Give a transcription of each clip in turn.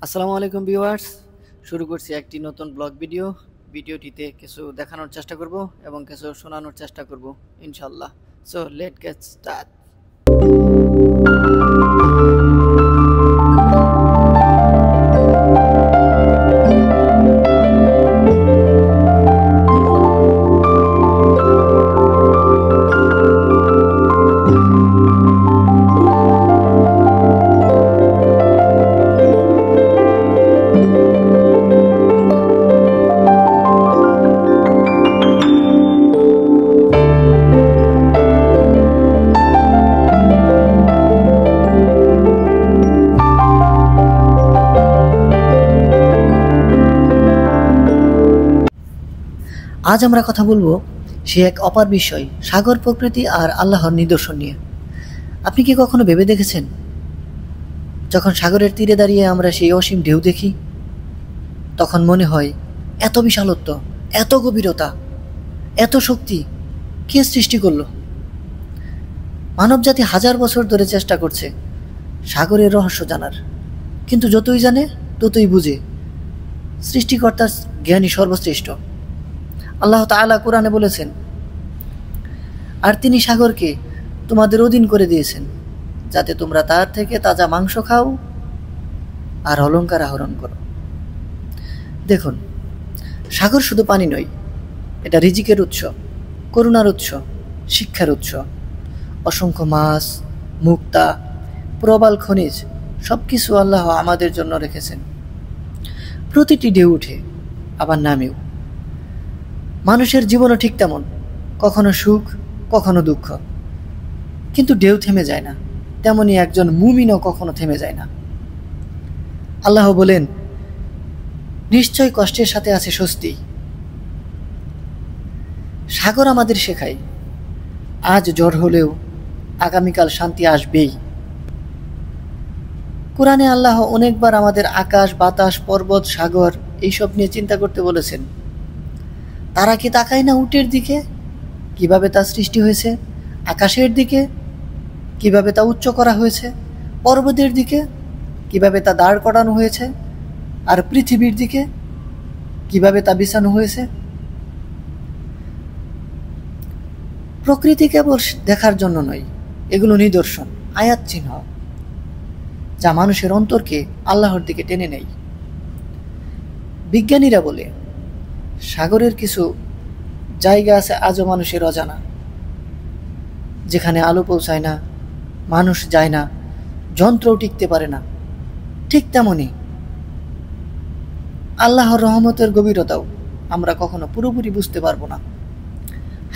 আসসালামু আলাইকুম ভিউয়ার্স, শুরু করছি একটি নতুন ব্লগ ভিডিও। ভিডিওটিতে কিছু দেখানোর চেষ্টা করব এবং কিছু শোনানোর চেষ্টা করব ইনশাল্লাহ। So late get start. আজ আমরা কথা বলবো সে এক অপার বিষয়, সাগর, প্রকৃতি আর আল্লাহর নিদর্শন নিয়ে। আপনি কি কখনো ভেবে দেখেছেন, যখন সাগরের তীরে দাঁড়িয়ে আমরা সেই অসীম ঢেউ দেখি, তখন মনে হয় এত বিশালত্ব, এত গভীরতা, এত শক্তি কে সৃষ্টি করলো? মানবজাতি হাজার বছর ধরে চেষ্টা করছে সাগরের রহস্য জানার, কিন্তু যতই জানে ততই বুঝে সৃষ্টিকর্তার জ্ঞানই সর্বশ্রেষ্ঠ। আল্লাহ তাআলা কোরআনে বলেছেন, আর তিনি সাগরকে তোমাদের অধীন করে দিয়েছেন যাতে তোমরা তার থেকে তাজা মাংস খাও আর অলংকার আহরণ করো। দেখুন, সাগর শুধু পানি নয়, এটা রিজিকের উৎস, করুণার উৎস, শিক্ষার উৎস। অসংখ্য মাছ, মুক্তা, প্রবাল খনিজ সব কিছু আল্লাহ আমাদের জন্য রেখেছেন। প্রতিটি ঢেউ উঠে আবার নামেও। মানুষের জীবনও ঠিক তেমন, কখনো সুখ, কখনো দুঃখ, কিন্তু ঢেউ থেমে যায় না। তেমনি একজন মুমিনও কখনো থেমে যায় না। আল্লাহ বলেন, নিশ্চয় কষ্টের সাথে আছে স্বস্তি। সাগর আমাদের শেখায়, আজ জ্বর হলেও আগামীকাল শান্তি আসবেই। কোরআনে আল্লাহ অনেকবার আমাদের আকাশ, বাতাস, পর্বত, সাগর এইসব নিয়ে চিন্তা করতে বলেছেন। তারা কি তাকায় না উটের দিকে, কিভাবে তা সৃষ্টি হয়েছে? আকাশের দিকে, কিভাবে তা উচ্চ করা হয়েছে? পর্বতের দিকে, কিভাবে তা দাঁড় করানো হয়েছে? আর পৃথিবীর দিকে, কিভাবে তা বিছানো হয়েছে? প্রকৃতি কেবল দেখার জন্য নয়, এগুলো নিদর্শন, আয়াত চিহ্ন, যা মানুষের অন্তরকে আল্লাহর দিকে টেনে নেয়। বিজ্ঞানীরা বলে, সাগরের কিছু জায়গা আছে আজও মানুষের অজানা, যেখানে আলো পৌঁছায় না, মানুষ যায় না, যন্ত্রও টিকতে পারে না। ঠিক তেমনি আল্লাহর রহমতের গভীরতাও আমরা কখনো পুরোপুরি বুঝতে পারবো না।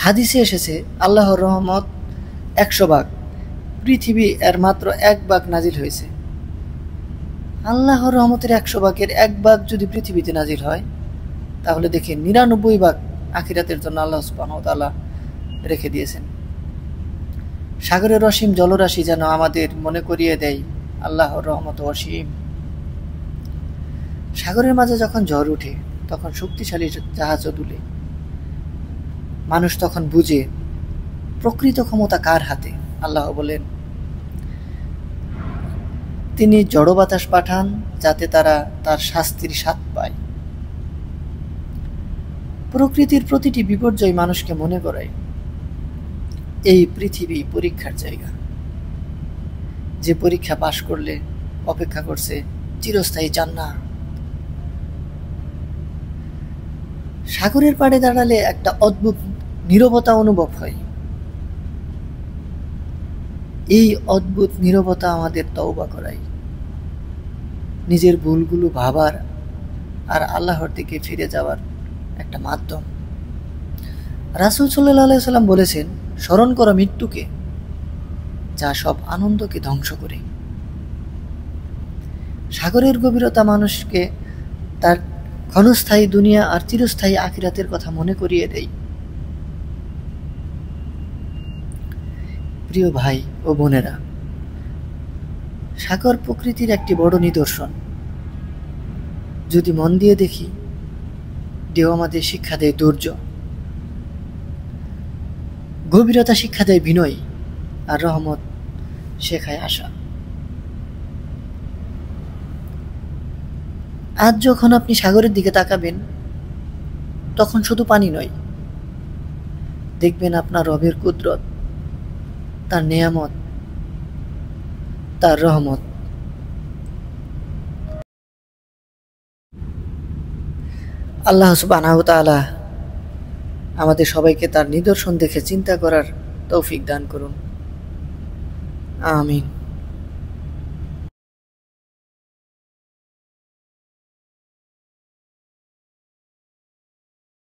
হাদিসে এসেছে, আল্লাহর রহমত 100 ভাগ, পৃথিবী এর মাত্র 1 ভাগ নাজিল হয়েছে। আল্লাহর রহমতের 100 ভাগের 1 ভাগ যদি পৃথিবীতে নাজিল হয়, তাহলে দেখে 99 ভাগ আখিরাতের জন্য আল্লাহ সুবহানাহু ওয়া তাআলা রেখে দিয়েছেন। সাগরের অসীম জলরাশি যেন আমাদের মনে করিয়ে দেয় আল্লাহর রহমত অসীম। সাগরের মাঝে যখন ঝড় ওঠে, তখন শক্তিশালী জাহাজও দুলে। মানুষ তখন বুঝে প্রকৃত ক্ষমতা কার হাতে। আল্লাহ বলেন, তিনি জড় বাতাস পাঠান যাতে তারা তার শাস্তির স্বাদ পায়। প্রকৃতির প্রতিটি বিপর্যয় মানুষকে মনে করায় এই পৃথিবী পরীক্ষার জায়গা, যে পরীক্ষা পাশ করলে অপেক্ষা করছে চিরস্থায়ী জান্নাত। সাগরের পাড়ে দাঁড়ালে একটা অদ্ভুত নীরবতা অনুভব হয়। এই অদ্ভুত নীরবতা আমাদের তওবা করায়, নিজের ভুলগুলো ভাবার আর আল্লাহর দিকে ফিরে যাওয়ার একটা মাধ্যম। রাসূল সাল্লাল্লাহু আলাইহি সাল্লাম বলেছেন, স্মরণ করো মৃত্যুকে, যা সব আনন্দকে ধ্বংস করে। সাগরের গভীরতা মানুষকে তার ক্ষণস্থায়ী দুনিয়া আর চিরস্থায়ী আখিরাতের কথা মনে করিয়ে দেয়। প্রিয় ভাই ও বোনেরা, সাগর প্রকৃতির একটি বড় নিদর্শন। যদি মন দিয়ে দেখি, ঢেউ আমাদের শিক্ষা দেয় ধৈর্য, গভীরতা শিক্ষা দেয় বিনয়, আর রহমত শেখায় আশা। আজ যখন আপনি সাগরের দিকে তাকাবেন, তখন শুধু পানি নয়, দেখবেন আপনার রবের কুদরত, তার নেয়ামত, তার রহমত। আল্লাহ সুবহানাহু ওয়া তাআলা আমাদের সবাইকে তার নিদর্শন দেখে চিন্তা করার তৌফিক দান করুন। আমিন।